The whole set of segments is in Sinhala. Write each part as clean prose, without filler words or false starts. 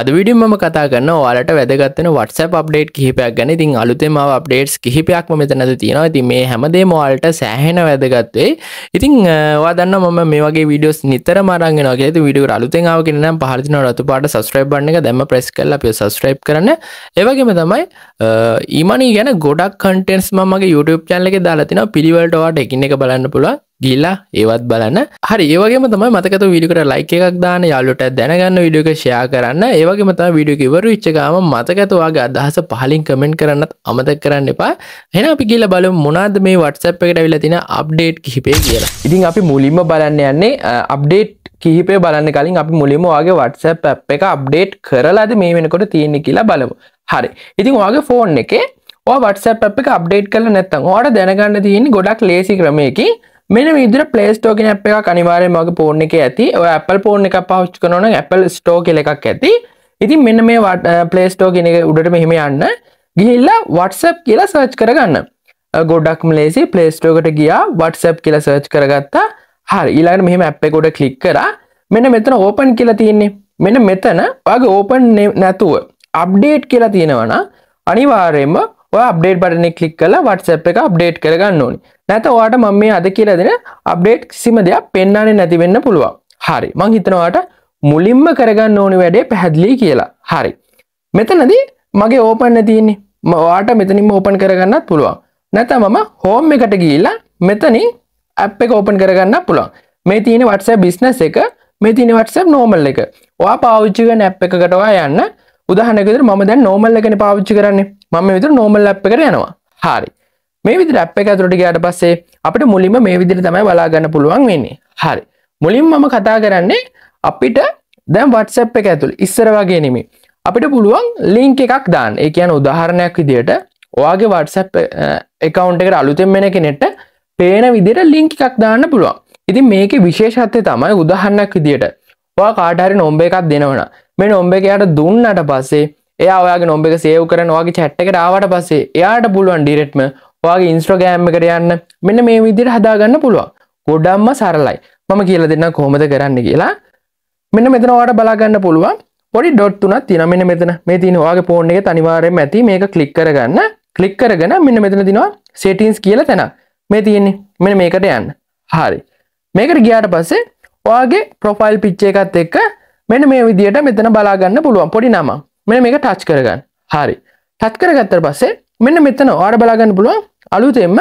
අද වීඩියෝ මම කතා කරනවා ඔයාලට වැදගත් වෙන WhatsApp අප්ඩේට් කිහිපයක් ගැන. ඉතින් අලුතෙන්ම ආව අප්ඩේට්ස් කිහිපයක්ම මෙතනද තියෙනවා. ඉතින් මේ හැමදේම ඔයාලට සෑහෙන වැදගත් වෙයි. ඉතින් ඔයා දන්නවා මම මේ වගේ වීඩියෝස් නිතරම අරන් එනවා කියලා. ඉතින් වීඩියෝ එකට අලුතෙන් ආව කෙනා නම් පහළ තියෙන රතු පාට subscribe button එක දැම්ම press කරලා අපිව subscribe කරන්න. ඒ වගේම තමයි e-money ගැන ගොඩක් contents මම මගේ YouTube channel එකේ දාලා තිනවා. පිළිවෙලට ඔයාලට එකින් එක බලන්න පුළුවන්. ගිහිල්ලා ඒවත් බලන්න. හරි, ඒ වගේම තමයි මතකද වීඩියෝ එකට like එකක් දාන්න, යාළුවෝට දැනගන්න, වීඩියෝ එක share කරන්න. ඒ වගේම තමයි වීඩියෝ එක ඉවර වෙච්ච ගාම මතකද ඔයාගේ අදහස පහලින් comment කරන්නත් අමතක කරන්න එපා. එහෙනම් අපි ගිහිල්ලා බලමු මොනවද මේ WhatsApp එකට අවිලා තියෙන update කිහිපය කියලා. ඉතින් අපි මුලින්ම බලන්න යන්නේ update කිහිපය බලන්න කලින් අපි මුලින්ම ඔයාගේ WhatsApp app එක update කරලාද මේ වෙනකොට තියෙන්නේ කියලා බලමු. හරි. ඉතින් ඔයාගේ phone එකේ ඔයා WhatsApp app එක update කරලා නැත්නම් ඔයාට දැනගන්න තියෙන්නේ ගොඩක් ලේසි ක්‍රමයකින් මෙන්න මේ විදිහට Play Store කියන app එකක් අනිවාර්යයෙන්ම ඔයාගේ phone එකේ ඇති. ඔය Apple phone එකක් පාවිච්චි කරනවා නම් Apple Store කියලා එකක් ඇති. ඉතින් මෙන්න මේ Play Store කියන එක උඩට මෙහෙම යන්න. ගිහිල්ලා WhatsApp කියලා search කරගන්න. ගොඩක්ම ලේසි. Play Store එකට ගියා WhatsApp කියලා search කරගත්තා. හරි. ඊළඟට මෙහෙම app එක උඩ click කරා. මෙන්න මෙතන open කියලා තියෙන්නේ. මෙන්න මෙතන ඔයාගේ open නැතුව update කියලා තියෙනවා නම් අනිවාර්යයෙන්ම ඔයා අප්ඩේට් බටන් එක ක්ලික් කරලා WhatsApp එක අප්ඩේට් කරගන්න ඕනේ. නැත්නම් ඔයාට මම මේ අද කියලා දෙන අප්ඩේට් කිසිම දෙයක් පෙන්වන්නේ නැති වෙන්න පුළුවන්. හරි. මම හිතනවා ඔයාට මුලින්ම කරගන්න ඕනේ වැඩේ පැහැදිලි කියලා. හරි. මෙතනදී මගේ ඕපන් තියෙන්නේ. ඔයාට මෙතනින්ම ඕපන් කරගන්නත් පුළුවන්. නැත්නම් මම home එකට ගිහිල්ලා මෙතනින් app එක ඕපන් කරගන්නත් පුළුවන්. මේ තියෙන WhatsApp business එක, මේ තියෙන WhatsApp normal එක. ඔයා පාවිච්චි කරන app එකකට ඔයා යන්න. උදාහරණයක් විදිහට මම දැන් normal එකනේ පාවිච්චි කරන්නේ. මම මේ විදිහට normal app එකට යනවා. හරි. මේ විදිහට app එක ඇතුළට ගියාට පස්සේ අපිට මුලින්ම මේ විදිහට තමයි බලා ගන්න පුළුවන් වෙන්නේ. හරි. මුලින්ම මම කතා කරන්නේ අපිට දැන් WhatsApp එක ඇතුළේ ඉස්සර වගේ නෙමෙයි. අපිට පුළුවන් link එකක් දාන්න. ඒ කියන්නේ උදාහරණයක් විදිහට ඔයාගේ WhatsApp account එකට අලුතෙන් එන කෙනෙක්ට පේන විදිහට link එකක් දාන්න පුළුවන්. ඉතින් මේකේ විශේෂත්වය තමයි උදාහරණයක් විදිහට ඔයා කාට හරි නම්බර් එකක් දෙනවනම් මේ නම්බර් එක යාට දුන්නාට පස්සේ එයා ඔයාගේ නම්බර් එක සේව් කරන ඔයාගේ chat එකට ආවට පස්සේ එයාට පුළුවන් ඩිරෙක්ට්ම ඔයාගේ Instagram එකට යන්න මෙන්න මේ විදිහට හදාගන්න පුළුවන්. ගොඩක්ම සරලයි. මම කියලා දෙන්නම් කොහොමද කරන්න කියලා. මෙන්න මෙතන ඔයාට බලා ගන්න පුළුවන් පොඩි ඩොට් තුනක් තියෙනවා. මෙන්න මෙතන මේ තියෙන ඔයාගේ ෆෝන් එකේ අනිවාර්යයෙන්ම ඇති. මේක ක්ලික් කරගන්න. ක්ලික් කරගෙන මෙන්න මෙතන තියෙනවා settings කියලා තැනක්. මේ තියෙන්නේ මෙන්න මේකට යන්න. හරි. මේකට ගියාට පස්සේ ඔයාගේ profile picture එකත් එක්ක මෙන්න මේ විදිහට මෙතන බලා ගන්න පුළුවන් පොඩි නමක්. මෙන්න මේක ටච් කරගන්න. හරි. ටච් කරගත්තාට පස්සේ මෙන්න මෙතන ඔයාලා බලා ගන්න පුළුවන් අලුතෙන්ම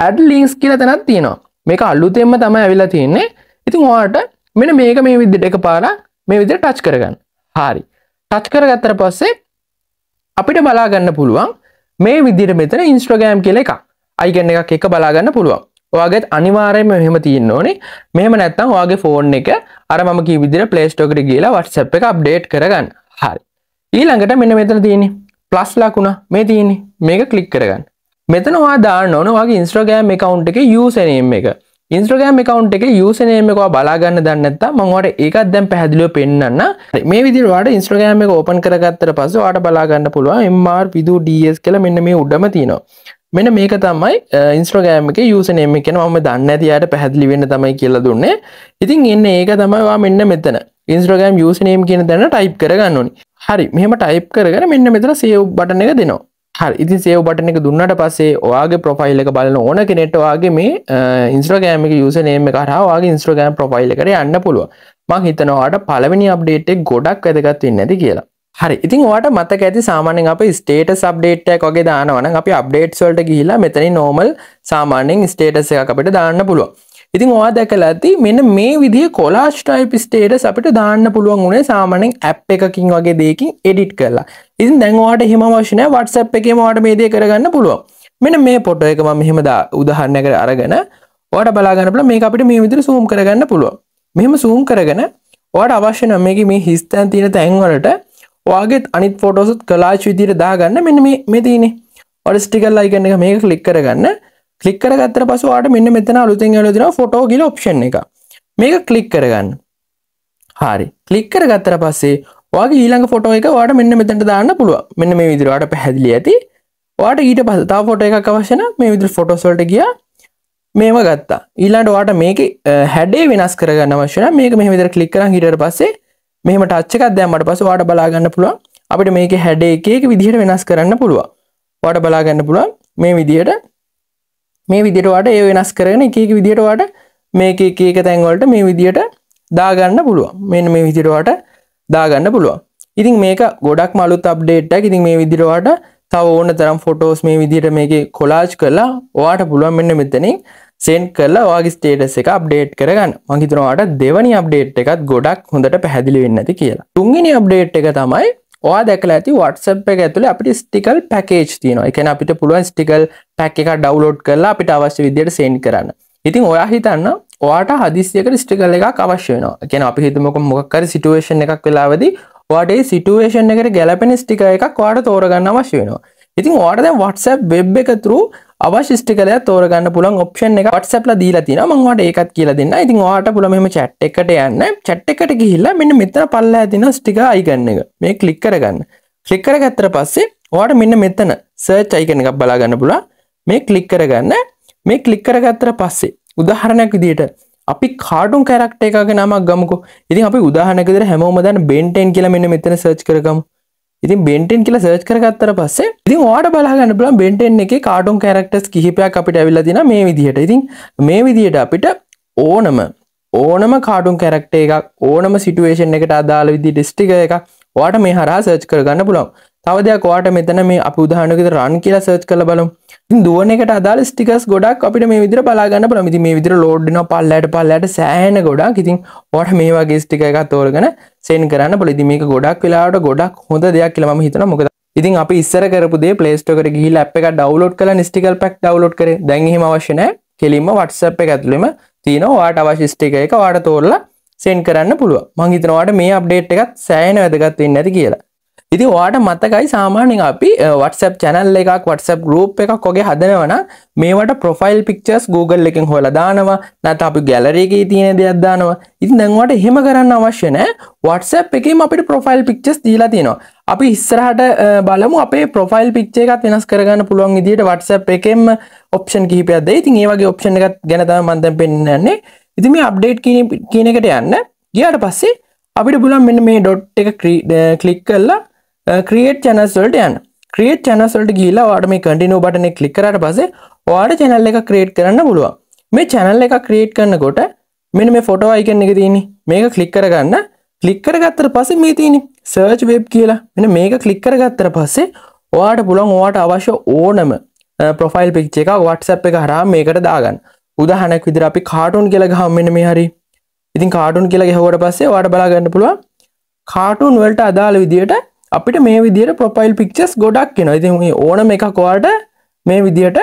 add links කියලා තැනක් තියෙනවා. මේක අලුතෙන්ම තමයි අවිලා තියෙන්නේ. ඉතින් ඔයාලට මෙන්න මේක මේ විදිහට එකපාරක් මේ විදිහට ටච් කරගන්න. හරි. ටච් කරගත්තාට පස්සේ අපිට බලා ගන්න පුළුවන් මේ විදිහට මෙතන Instagram කියලා එකක්. icon එකක් එක බලා ගන්න පුළුවන්. ඔයාගෙත් අනිවාර්යයෙන්ම මෙහෙම තියෙන්න ඕනේ. මෙහෙම නැත්නම් ඔයාගේ ෆෝන් එක අර මම කිව්ව විදිහට Play Store එකට ගිහලා WhatsApp එක අප්ඩේට් කරගන්න. හරි. ඊළඟට මෙන්න මෙතන තියෙන්නේ ප්ලස් ලකුණ මේ තියෙන්නේ. මේක ක්ලික් කරගන්න. මෙතන ඔයා දාන්න ඕන ඔයාගේ Instagram account එකේ username එක. Instagram account එකේ username එක ඔයා බලා ගන්න දන්නේ නැත්නම් මම ඔයාලට ඒකත් දැන් පැහැදිලිව පෙන්නන්න. මේ විදිහට ඔයාලට Instagram එක ඕපන් කරගත්තට පස්සේ ඔයාලට බලා ගන්න පුළුවන් MR Vidu DS කියලා මෙන්න මේ උඩම තියෙනවා. මෙන්න මේක තමයි Instagram එකේ username එක කියන මම දන්නේ නැති අයට පැහැදිලි වෙන්න තමයි කියලා දුන්නේ. ඉතින් එන්නේ ඒක තමයි ඔයා මෙන්න මෙතන Instagram username කියන තැන type කරගන්න ඕනේ. හරි. මෙහෙම type කරගෙන මෙන්න මෙතන save button එක දෙනවා. හරි. ඉතින් save button එක දුන්නාට පස්සේ ඔයාගේ profile එක බලන ඕන කෙනෙක්ට ඔයාගේ මේ Instagram එකේ username එක හරහා ඔයාගේ Instagram profile එකට යන්න පුළුවන්. මම හිතනවා ඔයාලට පළවෙනි update එක ගොඩක් වැදගත් වෙන්නේ නැති කියලා. හරි. ඉතින් ඔයාලට මතක ඇති සාමාන්‍යයෙන් අපේ status update එකක් වගේ දානවා නම් අපි updates වලට ගිහිල්ලා මෙතනින් normal සාමාන්‍යයෙන් status එකක් අපිට දාන්න පුළුවන්. ඉතින් ඔයා දැකලා ඇති මෙන්න මේ විදිහේ collage type status අපිට දාන්න පුළුවන් උනේ සාමාන්‍යයෙන් app එකකින් වගේ දෙයකින් edit කරලා. ඉතින් දැන් ඔයාට එහෙම අවශ්‍ය නැහැ WhatsApp එකේම ඔයාට මේ දේ කරගන්න පුළුවන්. මෙන්න මේ ෆොටෝ එක මම මෙහෙම උදාහරණයකට අරගෙන ඔයාට බලා ගන්න පුළුවන් මේක අපිට මේ විදිහට zoom කරගන්න පුළුවන්. මෙහෙම zoom කරගෙන ඔයාට අවශ්‍ය නම් මේකේ මේ හිස් තැන් තියෙන තැන් වලට ඔයාගේ අනිත් ෆොටෝස් collage විදිහට දාගන්න මෙන්න මේ තියෙන්නේ. ඔයාලා sticker icon එක මේක ක්ලික් කරගන්න. ක්ලික් කරගත්තට පස්සේ ඔයාලට මෙන්න මෙතන අලුතෙන් ඇවිල්ලා තියෙනවා ෆොටෝ කියලා ඔප්ෂන් එක. මේක ක්ලික් කරගන්න. හරි. ක්ලික් කරගත්තට පස්සේ ඔයාගේ ඊළඟ ෆොටෝ එක ඔයාලට මෙන්න මෙතනට දාන්න පුළුවන්. මෙන්න මේ විදිහට ඔයාලට පැහැදිලි ඇති. ඔයාලට ඊට පස්සේ තව ෆොටෝ එකක් අවශ්‍ය නම් මේ විදිහට ෆොටෝස් වලට ගියා. මේව ගත්තා. ඊළඟට ඔයාලට මේකේ හැඩේ වෙනස් කරගන්න අවශ්‍ය නම් මේක මෙහෙම විදිහට ක්ලික් කරන් හිටියට පස්සේ මෙහෙම ටච් එකක් දැම්මට පස්සේ ඔයාලට බලා ගන්න පුළුවන් අපිට මේකේ හැඩ එක එක විදිහට වෙනස් කරන්න පුළුවන්. ඔයාලට බලා ගන්න පුළුවන් මේ විදිහට ඔයාලට ඒ වෙනස් කරගෙන එක එක විදිහට ඔයාලට මේක එක එක තැන් වලට මේ විදිහට දා ගන්න පුළුවන්. මෙන්න මේ විදිහට ඔයාලට දා ගන්න පුළුවන්. ඉතින් මේක ගොඩක්ම අලුත් අප්ඩේට් එකක්. ඉතින් මේ විදිහට ඔයාලට තව ඕන තරම් ෆොටෝස් මේ විදිහට මේකේ කොලාජ් කරලා ඔයාලට පුළුවන් මෙන්න මෙතනින් සෙන්ඩ් කරලා ඔයාගේ ස්ටේටස් එක අප්ඩේට් කරගන්න. මම හිතනවා ඔයාලට දෙවැනි අප්ඩේට් එකත් ගොඩක් හොඳට පැහැදිලි වෙන්නේ නැති කියලා. තුන්වෙනි අප්ඩේට් එක තමයි ඔයා දැකලා ඇති WhatsApp එක ඇතුලේ අපිට ස්ටිකර් පැකේජ් තියෙනවා. ඒ කියන්නේ අපිට පුළුවන් ස්ටිකර් පැක් එකක් ඩවුන්ලෝඩ් කරලා අපිට අවශ්‍ය විදිහට සෙන්ඩ් කරන්න. ඉතින් ඔයා හිතන්න ඔයාට හදිස්සියකට ස්ටිකර් එකක් අවශ්‍ය වෙනවා. ඒ කියන්නේ අපි හිතමුකෝ මොකක් හරි සිටුේෂන් එකක් වෙලාවදී ඔයාට ඒ සිටුේෂන් එකට ගැලපෙන ස්ටිකර් එකක් ඔයාට තෝරගන්න අවශ්‍ය වෙනවා. ඉතින් ඔයාට දැන් WhatsApp වෙබ් එක through අවශ්‍ය ස්ටිකර් එකක් තෝරගන්න පුළුවන් ඔප්ෂන් එක WhatsApp ලා දීලා තියෙනවා. මම ඔයාලට ඒකත් කියලා දෙන්න. ඉතින් ඔයාට පුළුවන් මෙහෙම chat එකට යන්න. chat එකට ගිහිල්ලා මෙන්න මෙතන පල්ලෙහා තියෙන ස්ටිකර් icon එක. මේ ක්ලික් කරගන්න. ක්ලික් කරගත්තට පස්සේ ඔයාට මෙන්න මෙතන search icon එකක් බලා ගන්න පුළුවන්. මේ ක්ලික් කරගන්න. මේ ක්ලික් කරගත්තට පස්සේ උදාහරණයක් විදිහට අපි කාටුන් කැරක්ටර් එකක නමක් ගමුකෝ. ඉතින් අපි උදාහරණයක් විදිහට හැමෝම දන්න Ben 10 කියලා මෙන්න මෙතන search කරගමු. ඉතින් Ben 10 කියලා search කරගත්තට පස්සේ ඉතින් ඔයාලට බලා ගන්න පුළුවන් Ben 10 එකේ කාටුන් කැරක්ටර්ස් කිහිපයක් අපිට අවිල්ලා තියෙනවා මේ විදිහට. ඉතින් මේ විදිහට අපිට ඕනම කාටුන් කැරක්ටර් එකක් ඕනම සිටුේෂන් එකට අදාළ විදිහට ස්ටිකර් එකක් ඔයාලට මේ හරහා search කරගන්න පුළුවන්. තව දෙයක් ඔයාලට මෙතන මේ අපි උදාහරණයක් විදිහට run කියලා search කරලා බලමු. ඉතින් දුවන එකට අදාළ ස්ටිකර්ස් ගොඩක් අපිට මේ විදිහට බලා ගන්න පුළුවන්. ඉතින් මේ විදිහට load වෙනවා පල්ලයට සෑහෙන ගොඩක්. ඉතින් ඔයාලට මේ වගේ ස්ටිකර් එකක් තෝරගෙන send කරන්න පුළුවන්. ඉතින් මේක ගොඩක් වෙලාවට ගොඩක් හොඳ දෙයක් කියලා මම හිතනවා. මොකද ඉතින් අපි ඉස්සර කරපු දේ Play Store එකට ගිහිල්ලා app එකක් download කරලා sticker pack download කරේ. දැන් එහෙම අවශ්‍ය නැහැ. කෙලින්ම WhatsApp එක ඇතුළෙම තියෙනවා. ඔයාලට අවශ්‍ය ස්ටිකර් එක ඔයාලට තෝරලා send කරන්න පුළුවන්. මම හිතනවා ඔයාලට මේ update එකත් සෑහෙන වැදගත් වෙන්නේ නැති කියලා. ඉතින් ඔයාට මතකයි සාමාන්‍යයෙන් අපි WhatsApp channel එකක් WhatsApp group එකක් වගේ හදනවා නම් මේවට profile pictures Google එකෙන් හොයලා දානවා නැත්නම් අපි gallery එකේ තියෙන දේක් දානවා. ඉතින් දැන් ඔයාට එහෙම කරන්න අවශ්‍ය නැහැ. WhatsApp එකේම අපිට profile pictures දීලා තියෙනවා. අපි ඉස්සරහට බලමු අපේ profile picture එකත් වෙනස් කරගන්න පුළුවන් විදිහට WhatsApp එකෙන්ම option කිහිපයක් දෙයි. ඉතින් මේ වගේ option එකක් ගැන තමයි මම දැන් පෙන්නන්නේ. ඉතින් මේ update කියන එකට යන්න. ගියාට පස්සේ අපිට පුළුවන් මෙන්න මේ dot එක click කරලා create channels වලට යන්න. create channels වලට ගිහිල්ලා ඔයාලට මේ continue button එක click කරාට පස්සේ ඔයාලට channel එකක් create කරන්න පුළුවන්. මේ channel එකක් create කරනකොට මෙන්න මේ photo icon එක තියෙන්නේ. මේක click කරගන්න. click කරගත්තට පස්සේ මේ තියෙන්නේ search web කියලා. මෙන්න මේක click කරගත්තට පස්සේ ඔයාලට පුළුවන් ඔයාලට අවශ්‍ය ඕනම profile picture එකක් WhatsApp එක හරහා මේකට දාගන්න. උදාහරණයක් විදිහට අපි cartoon කියලා ගහමු මෙන්න මේ හරිය. ඉතින් cartoon කියලා ගහුවට පස්සේ ඔයාලට බලා ගන්න පුළුවන් cartoon වලට අදාළ විදිහට අපිට මේ විදිහට profile pictures ගොඩක් එනවා. ඉතින් මේ ඕනම එකක් ඔයාලට මේ විදිහට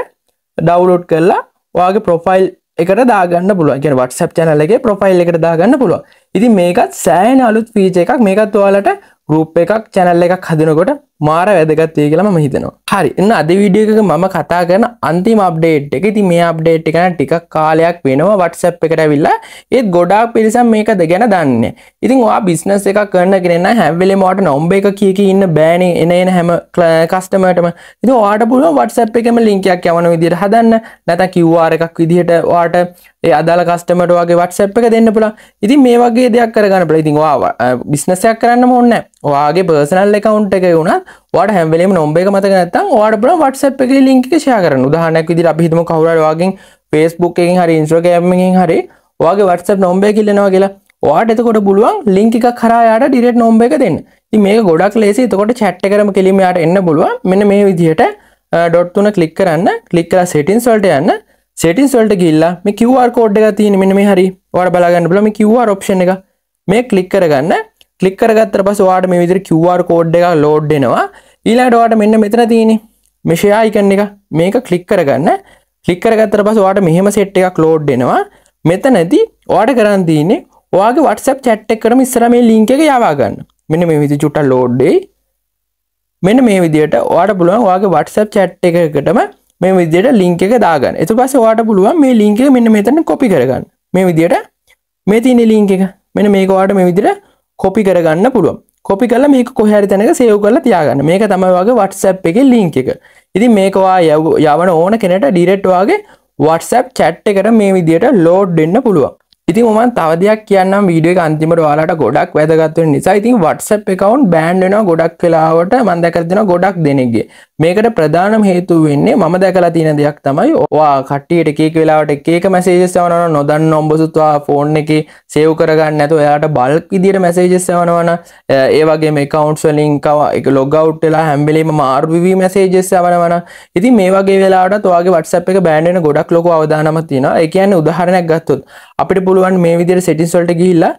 download කරලා ඔයාගේ profile එකට දාගන්න පුළුවන්. කියන්නේ WhatsApp channel එකේ profile එකට දාගන්න පුළුවන්. ඉතින් මේකත් සෑහෙන අලුත් feature එකක්. මේකත් ඔයාලට group එකක් channel එකක් හදනකොට මාර වැදගත් වෙයි කියලා මම හිතනවා. හරි. එන්න අද වීඩියෝ එකක මම කතා කරන අන්තිම update එක. ඉතින් මේ update එක නම් ටිකක් කාලයක් වෙනවා WhatsApp එකට ඇවිල්ලා. ඒත් ගොඩාක් පිරිසක් මේක ගැන දන්නේ. ඉතින් ඔයා business එකක් කරන කෙනෙක් නම් හැම වෙලේම ඔයාට number එක කී ඉන්න බෑනේ එන හැම customerටම. ඉතින් ඔයාට පුළුවන් WhatsApp එකේම link එකක් යවන විදිහට හදන්න. නැත්නම් QR එකක් විදිහට ඔයාට ඒ අදාළ customer වගේ WhatsApp එක දෙන්න පුළුවන්. ඉතින් මේ වගේ දෙයක් කරගන්න පුළුවන්. ඉතින් ඔයා business එකක් කරන්නම ඕනේ නැහැ. ඔයාගේ personal account එකේ වුණත් ඔයාට හැම වෙලේම number එක මතක නැත්නම් ඔයාට පුළුවන් WhatsApp එකේ link එක share කරන්න. උදාහරණයක් විදිහට අපි හිතමු කවුරු හරි ඔයාගෙන් Facebook එකකින් හරි Instagram එකකින් හරි ඔයාගේ WhatsApp number එක ඉල්ලනවා කියලා. ඔයාට එතකොට පුළුවන් link එකක් කරා යාට direct number එක දෙන්න. ඉතින් මේක ගොඩක් ලේසි. එතකොට chat එකකම කෙලින්ම යාට එන්න පුළුවන්. මෙන්න මේ විදිහට dot තුන click කරන්න. click කරලා settings වලට යන්න. settings වලට ගිහිල්ලා මේ QR code එකක් තියෙන මෙන්න මේ හරි. ඔයාලා බලා ගන්න පුළුවන් මේ QR option එක. මේ click කරගන්න. click කරගත්තට පස්සේ ඔයාට මේ විදිහට QR code එකක් load වෙනවා. ඊළඟට ඔයාට මෙන්න මෙතන තියෙන්නේ මේ share icon එක. මේක click කරගන්න. click කරගත්තට පස්සේ ඔයාට මෙහෙම set එකක් load වෙනවා. මෙතනදී ඔයාට කරන්න තියෙන්නේ ඔයාගේ WhatsApp chat එකකටම ඉස්සරහ මේ link එක යවා ගන්න. මෙන්න මේ විදිහට චුට්ටක් load වෙයි. මෙන්න මේ විදිහට ඔයාට පුළුවන් ඔයාගේ WhatsApp chat එකකටම මේ විදිහට link එක දාගන්න. ඊට පස්සේ ඔයාට පුළුවන් මේ link එක මෙන්න මෙතන copy කරගන්න. මේ විදිහට මේ තියෙන link එක. මෙන්න මේක ඔයාට මේ විදිහට copy කරගන්න පුළුවන්. copy කරලා මේක කොහේ හරි තැනක save කරලා තියාගන්න. මේක තමයි ඔයාගේ WhatsApp එකේ link එක. ඉතින් මේක ඔයා යවන ඕන කෙනෙක්ට direct ඔයාගේ WhatsApp chat එකට මේ විදිහට load වෙන්න පුළුවන්. ඉතින් මම තව දෙයක් කියන්නම් වීඩියෝ එක අන්තිමට ඔයාලට ගොඩක් වැදගත් වෙන නිසා. ඉතින් WhatsApp account ban වෙනවා ගොඩක් වෙලාවට මම දැකලා තියෙනවා ගොඩක් දෙනෙක්ගේ. මේකට ප්‍රධානම හේතුව වෙන්නේ මම දැකලා තියෙන දෙයක් තමයි ඔයා කට්ටියට එක එක වෙලාවට එක එක messages යවනවා නොදන්න නම්බර්ස් ඔයා ෆෝන් එකේ save කරගන්න නැතුව එයාට bulk විදියට messages යවනවා. ඒ වගේම accounts වලින් එක log out වෙලා හැම වෙලේම RVV messages යවනවා. ඉතින් මේ වගේ වෙලාවටත් ඔයාගේ WhatsApp එක ban වෙන ගොඩක් ලොකු අවදානමක් තියෙනවා. ඒ කියන්නේ උදාහරණයක් ගත්තොත් අපිට පුළුවන් මේ විදිහට settings වලට ගිහිල්ලා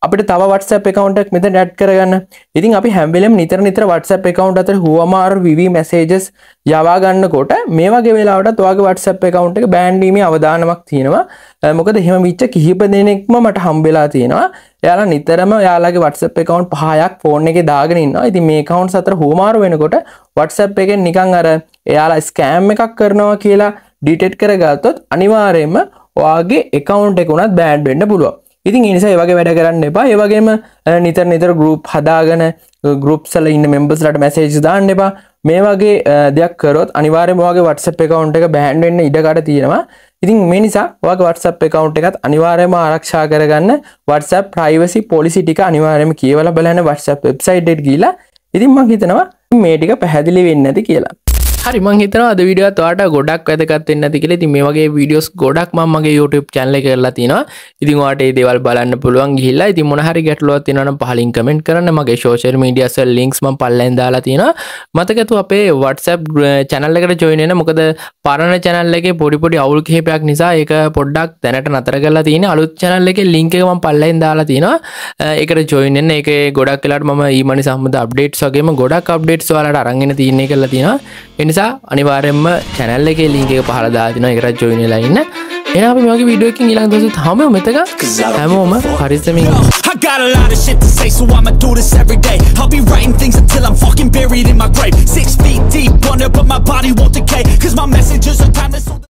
අපිට තව WhatsApp account එකක් මෙතන add කරගන්න. ඉතින් අපි හැම වෙලෙම නිතර WhatsApp account අතර huamar VV messages යවා ගන්නකොට මේ වගේ වෙලාවටත් ඔයාගේ WhatsApp account එක ban වීමේ අවදානමක් තියෙනවා. මොකද එහෙම විච්ච කිහිප දෙනෙක්ම මට හම්බෙලා තියෙනවා. එයාලා නිතරම එයාලගේ WhatsApp account 5ක් ෆෝන් එකේ දාගෙන ඉන්නවා. ඉතින් මේ accounts අතර huamar වෙනකොට WhatsApp එකෙන් නිකන් අර එයාලා scam එකක් කරනවා කියලා detect කරගත්තොත් අනිවාර්යයෙන්ම ඔයාගේ account එක උනත් ban වෙන්න පුළුවන්. ඉතින් ඒ නිසා ඒ වගේ වැඩ කරන්න එපා. ඒ වගේම නිතර group හදාගෙන groups වල ඉන්න members ලාට message දාන්න එපා. මේ වගේ දෙයක් කරොත් අනිවාර්යයෙන්ම ඔයාගේ WhatsApp account එක ban වෙන්න ඉඩකඩ තියෙනවා. ඉතින් මේ නිසා ඔයාගේ WhatsApp account එකත් අනිවාර්යයෙන්ම ආරක්ෂා කරගන්න WhatsApp privacy policy ටික අනිවාර්යයෙන්ම කියවලා බලන්න WhatsApp website එකට ගිහිලා. ඉතින් මම හිතනවා මේ ටික පැහැදිලි වෙන්නේ නැති කියලා. හරි මං හිතනවා අද වීඩියෝ එකත් ඔයාලට ගොඩක් වැදගත් වෙන්න ඇති කියලා. ඉතින් මේ වගේ වීඩියෝස් ගොඩක් මම මගේ YouTube channel එකේ කරලා තිනවා. ඉතින් ඔයාලට මේ දේවල් බලන්න පුළුවන් ගිහිල්ලා. ඉතින් මොන හරි ගැටලුවක් තියෙනවා නම් පහලින් කමෙන්ට් කරන්න. මගේ social media වල links මම පල්ලෙන් දාලා තිනවා. මතකතු අපේ WhatsApp channel එකට join වෙන්න. මොකද පරණ channel එකේ පොඩි අවුල් කිහිපයක් නිසා ඒක පොඩ්ඩක් දැනට නතර කරලා තියෙනවා. අලුත් channel එකේ link එක මම පල්ලෙන් දාලා තිනවා. ඒකට join වෙන්න. ඒකේ ගොඩක් වෙලාවට මම e-money සම්බන්ධ updates වගේම ගොඩක් updates ඔයාලට අරන් එන්න තියෙන්නේ කියලා තියෙනවා. නිසා අනිවාර්යෙන්ම channel එකේ link එක පහලා දාලා තිනවා. ඒකට join වෙලා ඉන්න. එහෙනම් අපි මේ වගේ වීඩියෝ එකකින් ඊළඟ දවසෙත් හමු මෙතක. හැමෝම පරිස්සමින්. I got a lot of shit to say, so I'ma do this every day. I'll be writing things until I'm fucking buried in my grave. 6 feet deep under, but my body won't decay, 'cause my messages are timeless.